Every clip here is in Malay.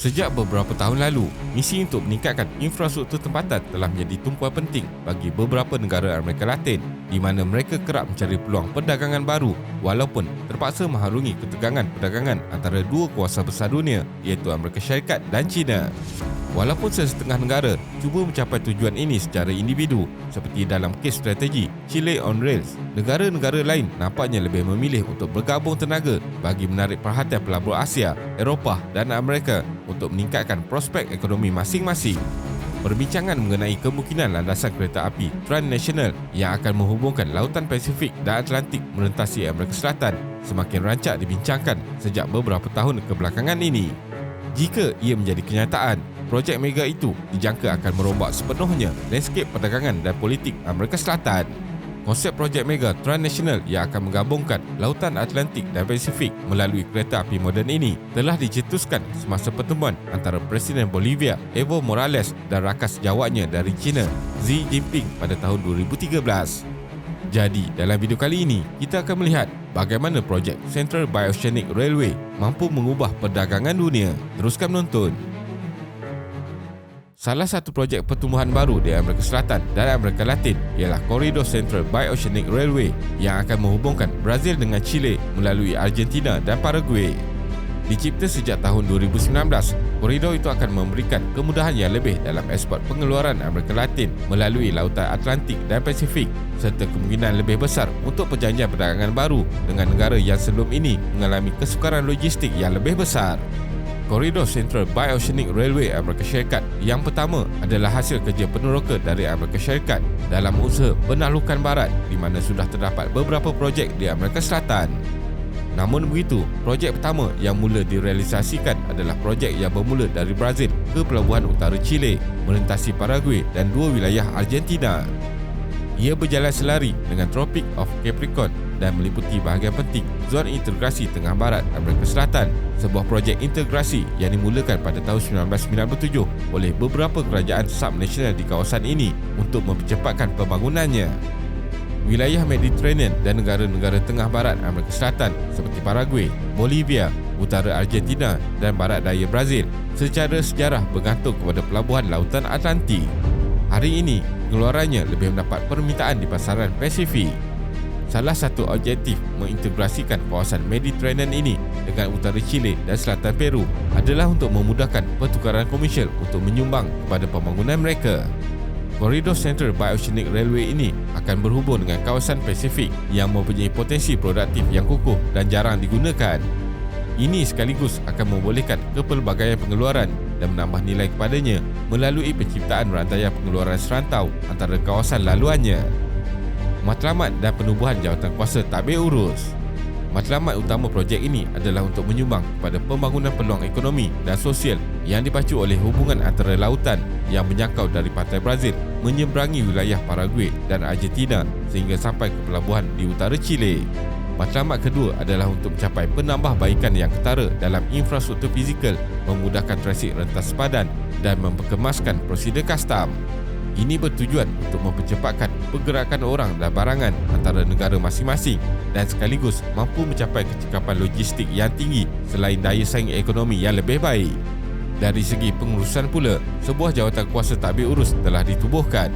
Sejak beberapa tahun lalu, misi untuk meningkatkan infrastruktur tempatan telah menjadi tumpuan penting bagi beberapa negara Amerika Latin di mana mereka kerap mencari peluang perdagangan baru walaupun terpaksa mengharungi ketegangan perdagangan antara dua kuasa besar dunia iaitu Amerika Syarikat dan China. Walaupun sesetengah negara cuba mencapai tujuan ini secara individu seperti dalam kes strategi Chile on Rails, negara-negara lain nampaknya lebih memilih untuk bergabung tenaga bagi menarik perhatian pelabur Asia, Eropah dan Amerika untuk meningkatkan prospek ekonomi masing-masing. Perbincangan mengenai kemungkinan landasan kereta api transnasional yang akan menghubungkan lautan Pasifik dan Atlantik melintasi Amerika Selatan semakin rancak dibincangkan sejak beberapa tahun kebelakangan ini. Jika ia menjadi kenyataan, projek mega itu dijangka akan merombak sepenuhnya landscape perdagangan dan politik Amerika Selatan. Konsep projek mega transnasional yang akan menggabungkan lautan Atlantik dan Pasifik melalui kereta api moden ini telah dicetuskan semasa pertemuan antara Presiden Bolivia Evo Morales dan rakan sejawatnya dari China Xi Jinping pada tahun 2013. Jadi, dalam video kali ini, kita akan melihat bagaimana projek Central Bioceanic Railway mampu mengubah perdagangan dunia. Teruskan menonton. Salah satu projek pertumbuhan baru di Amerika Selatan dan Amerika Latin ialah Koridor Central Bioceanic Railway yang akan menghubungkan Brazil dengan Chile melalui Argentina dan Paraguay. Dicipta sejak tahun 2019, koridor itu akan memberikan kemudahan yang lebih dalam ekspor pengeluaran Amerika Latin melalui lautan Atlantik dan Pasifik serta kemungkinan lebih besar untuk perjanjian perdagangan baru dengan negara yang sebelum ini mengalami kesukaran logistik yang lebih besar. Koridor Central Bioceanic Railway Amerika Syarikat yang pertama adalah hasil kerja peneroka dari Amerika Syarikat dalam usaha penaklukan barat di mana sudah terdapat beberapa projek di Amerika Selatan. Namun begitu, projek pertama yang mula direalisasikan adalah projek yang bermula dari Brazil ke pelabuhan utara Chile, melintasi Paraguay dan dua wilayah Argentina. Ia berjalan selari dengan Tropic of Capricorn dan meliputi bahagian penting zon integrasi tengah barat Amerika Selatan, sebuah projek integrasi yang dimulakan pada tahun 1997 oleh beberapa kerajaan subnasional di kawasan ini untuk mempercepatkan pembangunannya. Wilayah Mediterranean dan negara-negara tengah barat Amerika Selatan seperti Paraguay, Bolivia, utara Argentina dan barat daya Brazil secara sejarah bergantung kepada pelabuhan lautan Atlantik. Hari ini, pengeluarannya lebih mendapat permintaan di pasaran Pasifik. Salah satu objektif mengintegrasikan kawasan Mediterranean ini dengan utara Chile dan selatan Peru adalah untuk memudahkan pertukaran komersial untuk menyumbang kepada pembangunan mereka. Koridor Central Bioceanic Railway ini akan berhubung dengan kawasan Pasifik yang mempunyai potensi produktif yang kukuh dan jarang digunakan. Ini sekaligus akan membolehkan kepelbagaian pengeluaran dan menambah nilai kepadanya melalui penciptaan rantaian pengeluaran serantau antara kawasan laluannya. Matlamat dan penubuhan jawatankuasa tabir urus. Matlamat utama projek ini adalah untuk menyumbang kepada pembangunan peluang ekonomi dan sosial yang dipacu oleh hubungan antara lautan yang menjangkau dari pantai Brazil menyeberangi wilayah Paraguay dan Argentina sehingga sampai ke pelabuhan di utara Chile. Matlamat kedua adalah untuk mencapai penambahbaikan yang ketara dalam infrastruktur fizikal, memudahkan transit rentas sepadan dan memperkemaskan prosedur kastam. Ini bertujuan untuk mempercepatkan pergerakan orang dan barangan antara negara masing-masing dan sekaligus mampu mencapai kecekapan logistik yang tinggi selain daya saing ekonomi yang lebih baik. Dari segi pengurusan pula, sebuah jawatankuasa tadbir urus telah ditubuhkan.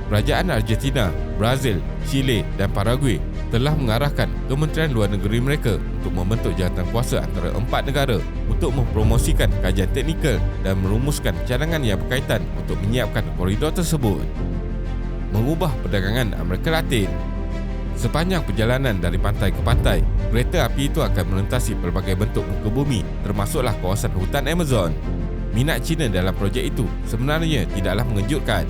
Kerajaan Argentina, Brazil, Chile dan Paraguay telah mengarahkan Kementerian Luar Negeri mereka untuk membentuk jawatankuasa antara empat negara untuk mempromosikan kajian teknikal dan merumuskan cadangan yang berkaitan untuk menyiapkan koridor tersebut. Mengubah perdagangan Amerika Latin. Sepanjang perjalanan dari pantai ke pantai, kereta api itu akan melintasi pelbagai bentuk muka bumi termasuklah kawasan hutan Amazon. Minat China dalam projek itu sebenarnya tidaklah mengejutkan.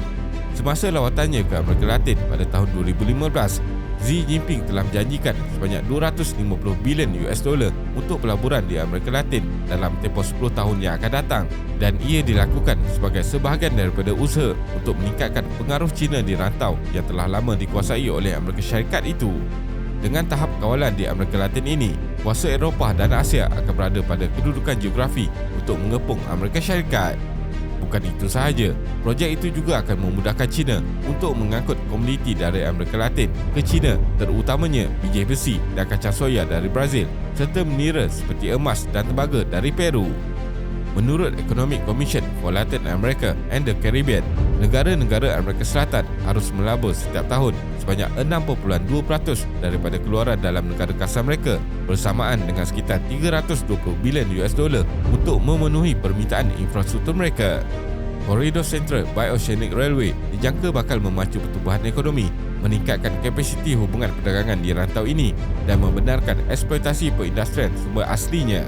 Semasa lawatannya ke Amerika Latin pada tahun 2015, Xi Jinping telah menjanjikan sebanyak 250 bilion US dollar untuk pelaburan di Amerika Latin dalam tempoh 10 tahun yang akan datang dan ia dilakukan sebagai sebahagian daripada usaha untuk meningkatkan pengaruh China di rantau yang telah lama dikuasai oleh Amerika Syarikat itu. Dengan tahap kawalan di Amerika Latin ini, kuasa Eropah dan Asia akan berada pada kedudukan geografi untuk mengepung Amerika Syarikat. Bukan itu sahaja, projek itu juga akan memudahkan China untuk mengangkut komoditi dari Amerika Latin ke China, terutamanya biji besi dan kacang soya dari Brazil serta mineral seperti emas dan tembaga dari Peru. Menurut Economic Commission for Latin America and the Caribbean, negara-negara Amerika Selatan harus melabur setiap tahun sebanyak 6.2% daripada keluaran dalam negara kasar mereka, bersamaan dengan sekitar 320 bilion US dollar untuk memenuhi permintaan infrastruktur mereka. Koridor Central Bioceanic Railway dijangka bakal memacu pertumbuhan ekonomi, meningkatkan kapasiti hubungan perdagangan di rantau ini dan membenarkan eksploitasi perindustrian sumber aslinya.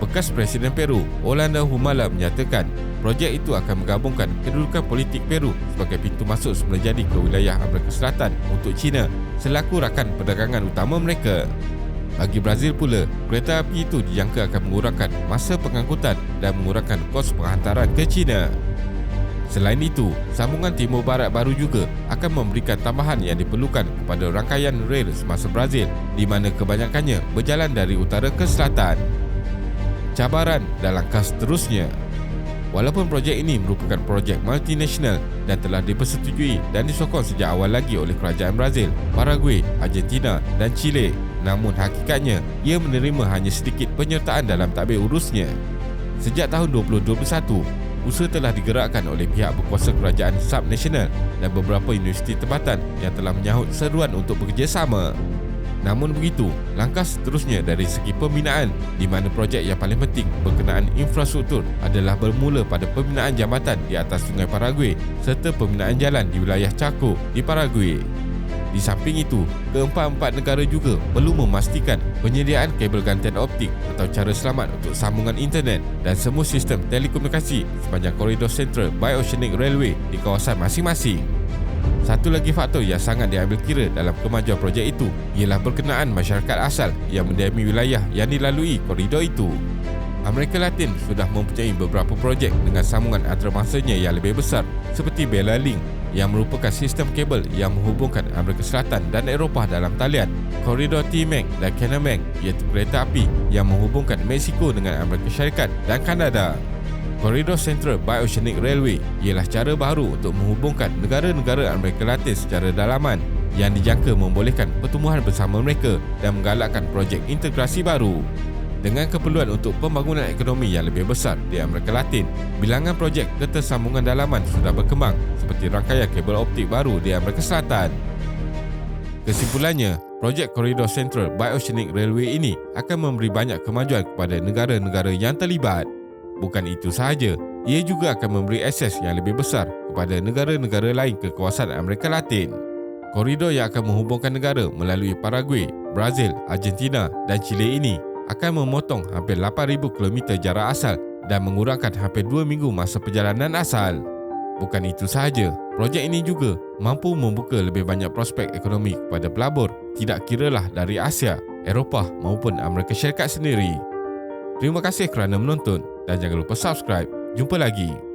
Bekas Presiden Peru, Ollanta Humala menyatakan projek itu akan menggabungkan kedudukan politik Peru sebagai pintu masuk semula jadi ke wilayah Amerika Selatan untuk China selaku rakan perdagangan utama mereka. Bagi Brazil pula, kereta api itu dijangka akan mengurangkan masa pengangkutan dan mengurangkan kos penghantaran ke China. Selain itu, sambungan Timur Barat baru juga akan memberikan tambahan yang diperlukan kepada rangkaian rel semasa Brazil, di mana kebanyakannya berjalan dari utara ke selatan. Cabaran dan langkah seterusnya. Walaupun projek ini merupakan projek multinasional dan telah dipersetujui dan disokong sejak awal lagi oleh kerajaan Brazil, Paraguay, Argentina dan Chile, namun hakikatnya ia menerima hanya sedikit penyertaan dalam tadbir urusnya. Sejak tahun 2021, usaha telah digerakkan oleh pihak berkuasa kerajaan subnasional dan beberapa universiti tempatan yang telah menyahut seruan untuk bekerjasama. Namun begitu, langkah seterusnya dari segi pembinaan, di mana projek yang paling penting berkenaan infrastruktur adalah bermula pada pembinaan jambatan di atas Sungai Paraguay serta pembinaan jalan di wilayah Chaco di Paraguay. Di samping itu, keempat-empat negara juga perlu memastikan penyediaan kabel gantian optik atau cara selamat untuk sambungan internet dan semua sistem telekomunikasi sepanjang koridor Central Bioceanic Railway di kawasan masing-masing. Satu lagi faktor yang sangat diambil kira dalam kemajuan projek itu ialah berkenaan masyarakat asal yang mendiami wilayah yang dilalui koridor itu. Amerika Latin sudah mempunyai beberapa projek dengan sambungan antarabangsa yang lebih besar seperti Bella Link yang merupakan sistem kabel yang menghubungkan Amerika Selatan dan Eropah dalam talian, koridor T-Mac dan Kenemac iaitu kereta api yang menghubungkan Mexico dengan Amerika Syarikat dan Kanada. Koridor Central Bioceanic Railway ialah cara baru untuk menghubungkan negara-negara Amerika Latin secara dalaman yang dijangka membolehkan pertumbuhan bersama mereka dan menggalakkan projek integrasi baru. Dengan keperluan untuk pembangunan ekonomi yang lebih besar di Amerika Latin, bilangan projek ketersambungan dalaman sudah berkembang seperti rangkaian kabel optik baru di Amerika Selatan. Kesimpulannya, projek Koridor Central Bioceanic Railway ini akan memberi banyak kemajuan kepada negara-negara yang terlibat. Bukan itu sahaja, ia juga akan memberi akses yang lebih besar kepada negara-negara lain ke kawasan Amerika Latin. Koridor yang akan menghubungkan negara melalui Paraguay, Brazil, Argentina dan Chile ini akan memotong hampir 8,000 km jarak asal dan mengurangkan hampir 2 minggu masa perjalanan asal. Bukan itu sahaja, projek ini juga mampu membuka lebih banyak prospek ekonomi kepada pelabur, tidak kiralah dari Asia, Eropah maupun Amerika Syarikat sendiri. Terima kasih kerana menonton dan jangan lupa subscribe. Jumpa lagi.